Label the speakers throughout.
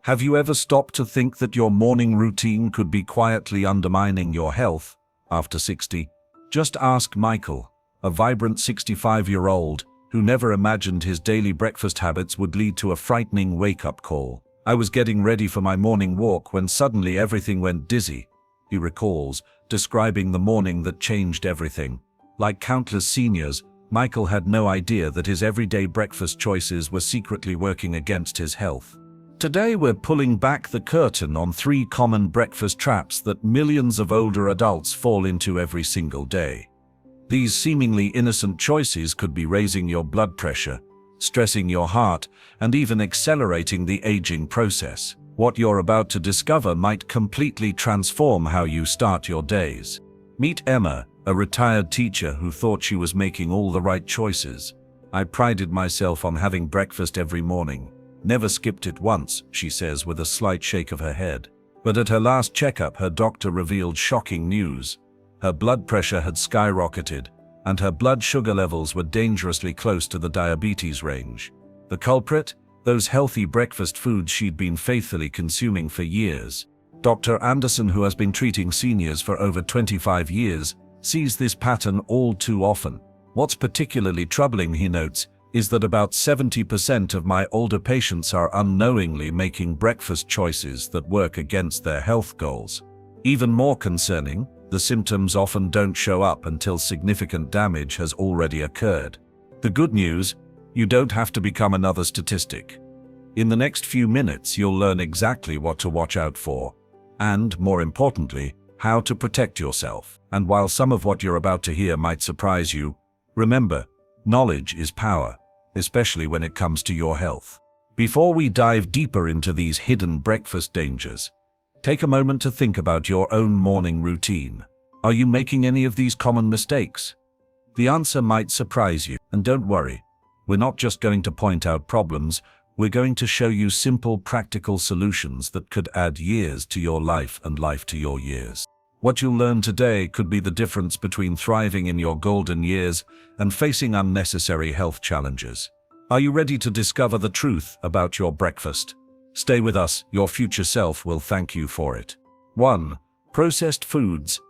Speaker 1: Have you ever stopped to think that your morning routine could be quietly undermining your health after 60? Just ask Michael, a vibrant 65-year-old who never imagined his daily breakfast habits would lead to a frightening wake-up call. I was getting ready for my morning walk when suddenly everything went dizzy, he recalls, describing the morning that changed everything. Like countless seniors, Michael had no idea that his everyday breakfast choices were secretly working against his health. Today we're pulling back the curtain on 3 common breakfast traps that millions of older adults fall into every single day. These seemingly innocent choices could be raising your blood pressure, stressing your heart, and even accelerating the aging process. What you're about to discover might completely transform how you start your days. Meet Emma, a retired teacher who thought she was making all the right choices. I prided myself on having breakfast every morning. Never skipped it once, she says with a slight shake of her head. But at her last checkup, her doctor revealed shocking news. Her blood pressure had skyrocketed, and her blood sugar levels were dangerously close to the diabetes range. The culprit? Those healthy breakfast foods she'd been faithfully consuming for years. Dr. Anderson, who has been treating seniors for over 25 years, sees this pattern all too often. What's particularly troubling, he notes, is that about 70% of my older patients are unknowingly making breakfast choices that work against their health goals. Even more concerning, the symptoms often don't show up until significant damage has already occurred. The good news, you don't have to become another statistic. In the next few minutes, you'll learn exactly what to watch out for, and, more importantly, how to protect yourself. And while some of what you're about to hear might surprise you, remember, knowledge is power, especially when it comes to your health. Before we dive deeper into these hidden breakfast dangers, take a moment to think about your own morning routine. Are you making any of these common mistakes? The answer might surprise you, and don't worry. We're not just going to point out problems, we're going to show you simple, practical solutions that could add years to your life and life to your years. What you'll learn today could be the difference between thriving in your golden years and facing unnecessary health challenges. Are you ready to discover the truth about your breakfast? Stay with us, your future self will thank you for it. 1. Processed foods.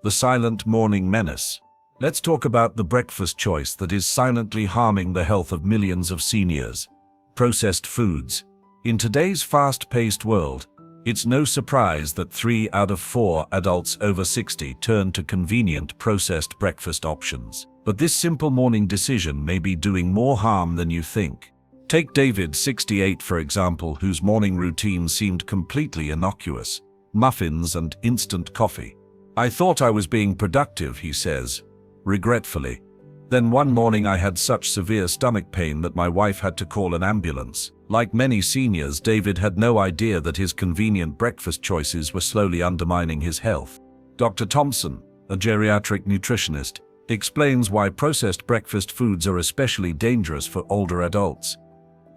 Speaker 1: The silent morning menace. Let's talk about the breakfast choice that is silently harming the health of millions of seniors. Processed foods. In today's fast-paced world, it's no surprise that 3 out of 4 adults over 60 turn to convenient processed breakfast options. But this simple morning decision may be doing more harm than you think. Take David, 68, for example, whose morning routine seemed completely innocuous: muffins and instant coffee. I thought I was being productive, he says, regretfully. Then one morning I had such severe stomach pain that my wife had to call an ambulance. Like many seniors, David had no idea that his convenient breakfast choices were slowly undermining his health. Dr. Thompson, a geriatric nutritionist, explains why processed breakfast foods are especially dangerous for older adults.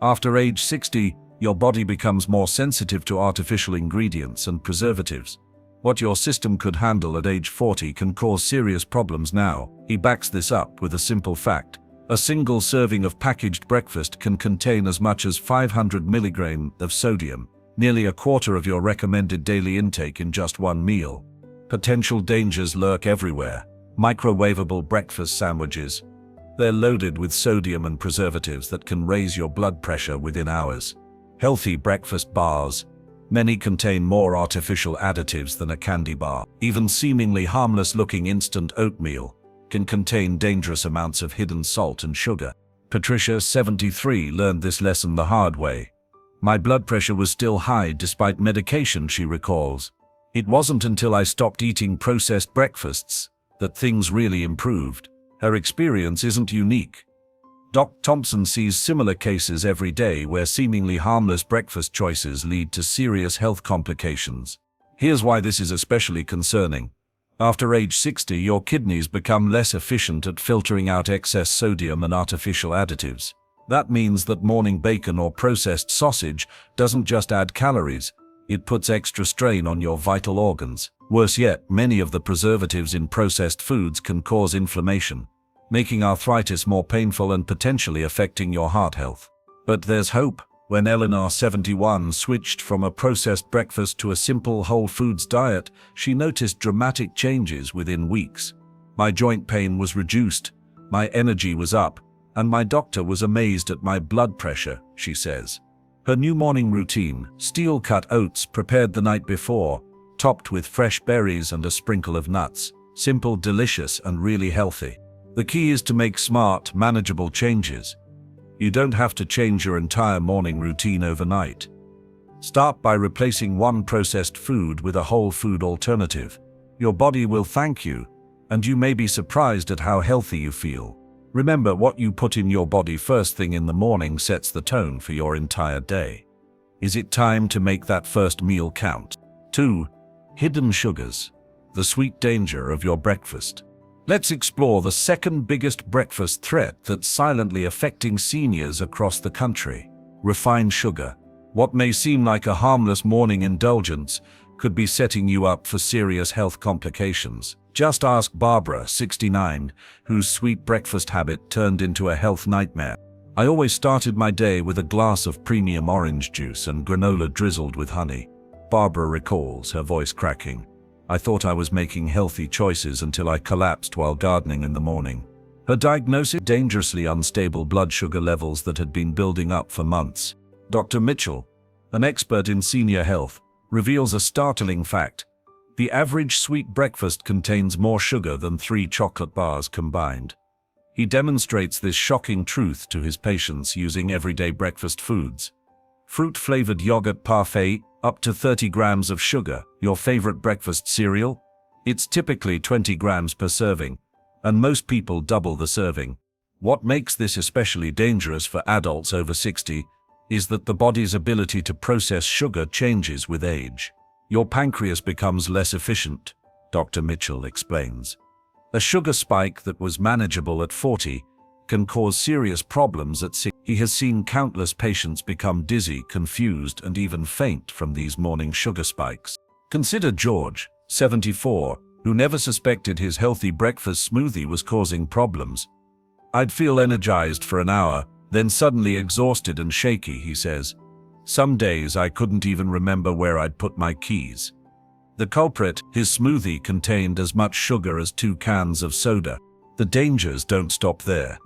Speaker 1: After age 60, your body becomes more sensitive to artificial ingredients and preservatives. What your system could handle at age 40 can cause serious problems now. He backs this up with a simple fact. A single serving of packaged breakfast can contain as much as 500 milligrams of sodium, nearly a quarter of your recommended daily intake in just one meal. Potential dangers lurk everywhere. Microwavable breakfast sandwiches. They're loaded with sodium and preservatives that can raise your blood pressure within hours. Healthy breakfast bars. Many contain more artificial additives than a candy bar. Even seemingly harmless-looking instant oatmeal can contain dangerous amounts of hidden salt and sugar. Patricia, 73, learned this lesson the hard way. My blood pressure was still high despite medication, she recalls. It wasn't until I stopped eating processed breakfasts that things really improved. Her experience isn't unique. Dr. Thompson sees similar cases every day where seemingly harmless breakfast choices lead to serious health complications. Here's why this is especially concerning. After age 60, your kidneys become less efficient at filtering out excess sodium and artificial additives. That means that morning bacon or processed sausage doesn't just add calories, it puts extra strain on your vital organs. Worse yet, many of the preservatives in processed foods can cause inflammation, making arthritis more painful and potentially affecting your heart health. But there's hope. When Eleanor, 71, switched from a processed breakfast to a simple whole foods diet, she noticed dramatic changes within weeks. My joint pain was reduced, my energy was up, and my doctor was amazed at my blood pressure, she says. Her new morning routine, steel-cut oats prepared the night before, topped with fresh berries and a sprinkle of nuts. Simple, delicious, and really healthy. The key is to make smart, manageable changes. You don't have to change your entire morning routine overnight. Start by replacing one processed food with a whole food alternative. Your body will thank you, and you may be surprised at how healthy you feel. Remember, what you put in your body first thing in the morning sets the tone for your entire day. Is it time to make that first meal count? 2. Hidden sugars. The sweet danger of your breakfast. Let's explore the second biggest breakfast threat that's silently affecting seniors across the country. Refined sugar. What may seem like a harmless morning indulgence could be setting you up for serious health complications. Just ask Barbara, 69, whose sweet breakfast habit turned into a health nightmare. I always started my day with a glass of premium orange juice and granola drizzled with honey. Barbara recalls, her voice cracking. I thought I was making healthy choices until I collapsed while gardening in the morning. Her diagnosis: dangerously unstable blood sugar levels that had been building up for months. Dr. Mitchell, an expert in senior health, reveals a startling fact. The average sweet breakfast contains more sugar than 3 chocolate bars combined. He demonstrates this shocking truth to his patients using everyday breakfast foods. Fruit-flavored yogurt parfait, up to 30 grams of sugar. Your favorite breakfast cereal? It's typically 20 grams per serving, and most people double the serving. What makes this especially dangerous for adults over 60 is that the body's ability to process sugar changes with age. Your pancreas becomes less efficient, Dr. Mitchell explains. A sugar spike that was manageable at 40 can cause serious problems at 60. He has seen countless patients become dizzy, confused, and even faint from these morning sugar spikes. Consider George, 74, who never suspected his healthy breakfast smoothie was causing problems. I'd feel energized for an hour, then suddenly exhausted and shaky, he says. Some days I couldn't even remember where I'd put my keys. The culprit: his smoothie contained as much sugar as 2 cans of soda. The dangers don't stop there.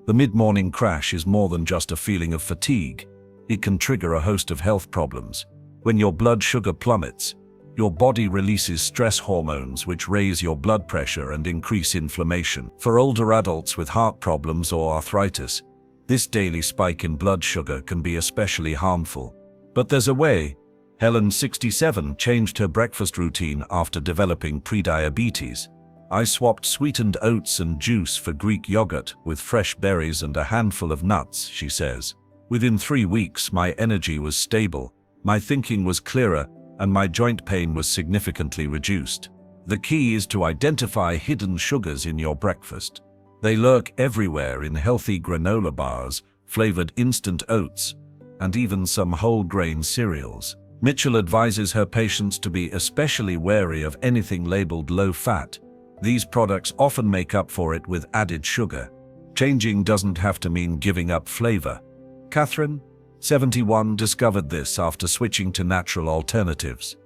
Speaker 1: The mid-morning crash is more than just a feeling of fatigue. It can trigger a host of health problems. When your blood sugar plummets, your body releases stress hormones which raise your blood pressure and increase inflammation. For older adults with heart problems or arthritis, this daily spike in blood sugar can be especially harmful. But there's a way. Helen, 67, changed her breakfast routine after developing prediabetes. I swapped sweetened oats and juice for Greek yogurt with fresh berries and a handful of nuts, she says. Within 3 weeks, my energy was stable, my thinking was clearer, and my joint pain was significantly reduced. The key is to identify hidden sugars in your breakfast. They lurk everywhere in healthy granola bars, flavored instant oats, and even some whole grain cereals. Mitchell advises her patients to be especially wary of anything labeled low-fat. These products often make up for it with added sugar. Changing doesn't have to mean giving up flavor. Catherine, 71, discovered this after switching to natural alternatives.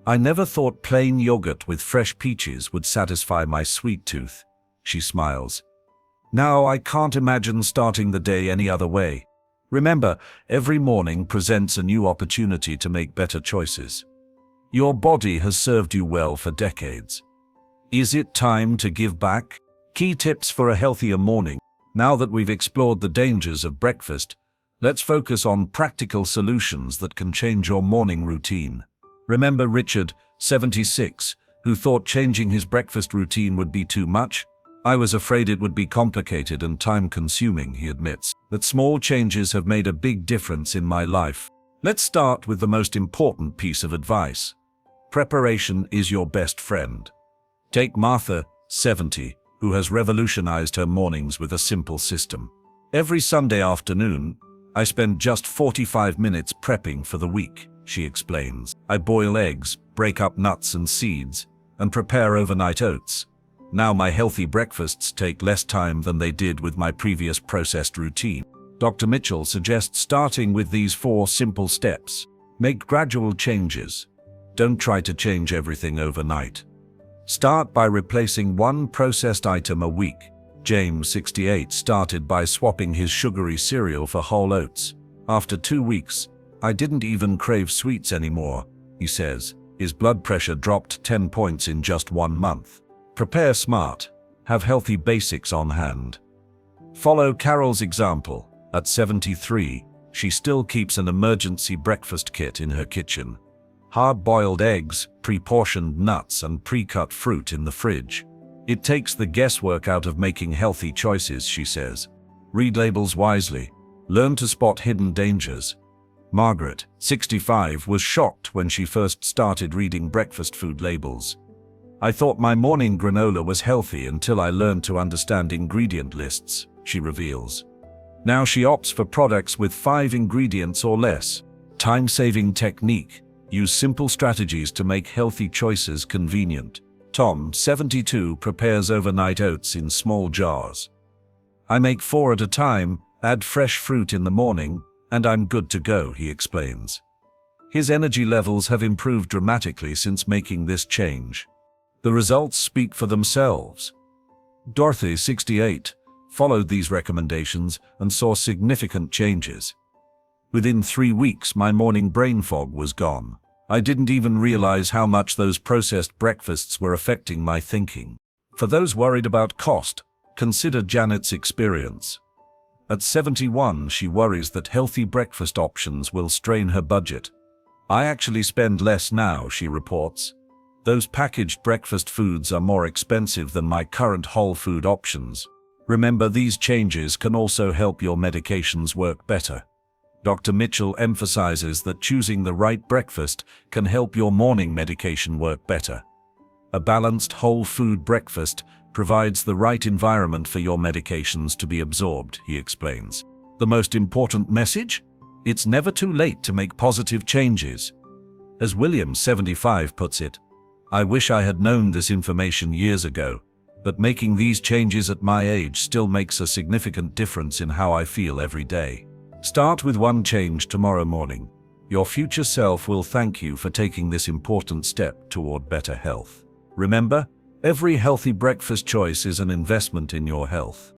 Speaker 1: I never thought plain yogurt with fresh peaches would satisfy my sweet tooth, she smiles. Now I can't imagine starting the day any other way. Remember, every morning presents a new opportunity to make better choices. Your body has served you well for decades. Is it time to give back? Key tips for a healthier morning. Now that we've explored the dangers of breakfast, let's focus on practical solutions that can change your morning routine. Remember Richard, 76, who thought changing his breakfast routine would be too much? I was afraid it would be complicated and time-consuming, he admits. But small changes have made a big difference in my life. Let's start with the most important piece of advice. Preparation is your best friend. Take Martha, 70, who has revolutionized her mornings with a simple system. Every Sunday afternoon, I spend just 45 minutes prepping for the week, she explains. I boil eggs, break up nuts and seeds, and prepare overnight oats. Now my healthy breakfasts take less time than they did with my previous processed routine. Dr. Mitchell suggests starting with these 4 simple steps. Make gradual changes. Don't try to change everything overnight. Start by replacing 1 processed item a week. James, 68, started by swapping his sugary cereal for whole oats. After 2 weeks, I didn't even crave sweets anymore, he says. His blood pressure dropped 10 points in just 1 month. Prepare smart. Have healthy basics on hand. Follow Carol's example. At 73, she still keeps an emergency breakfast kit in her kitchen. Hard-boiled eggs, pre-portioned nuts, and pre-cut fruit in the fridge. It takes the guesswork out of making healthy choices, she says. Read labels wisely. Learn to spot hidden dangers. Margaret, 65, was shocked when she first started reading breakfast food labels. I thought my morning granola was healthy until I learned to understand ingredient lists, she reveals. Now she opts for products with 5 ingredients or less. Time-saving technique. Use simple strategies to make healthy choices convenient. Tom, 72, prepares overnight oats in small jars. I make 4 at a time, add fresh fruit in the morning, and I'm good to go, he explains. His energy levels have improved dramatically since making this change. The results speak for themselves. Dorothy, 68, followed these recommendations and saw significant changes. Within 3 weeks, my morning brain fog was gone. I didn't even realize how much those processed breakfasts were affecting my thinking. For those worried about cost, consider Janet's experience. At 71, she worries that healthy breakfast options will strain her budget. I actually spend less now, she reports. Those packaged breakfast foods are more expensive than my current whole food options. Remember, these changes can also help your medications work better. Dr. Mitchell emphasizes that choosing the right breakfast can help your morning medication work better. A balanced whole food breakfast provides the right environment for your medications to be absorbed, he explains. The most important message? It's never too late to make positive changes. As William, 75, puts it, I wish I had known this information years ago, but making these changes at my age still makes a significant difference in how I feel every day. Start with 1 change tomorrow morning. Your future self will thank you for taking this important step toward better health. Remember, every healthy breakfast choice is an investment in your health.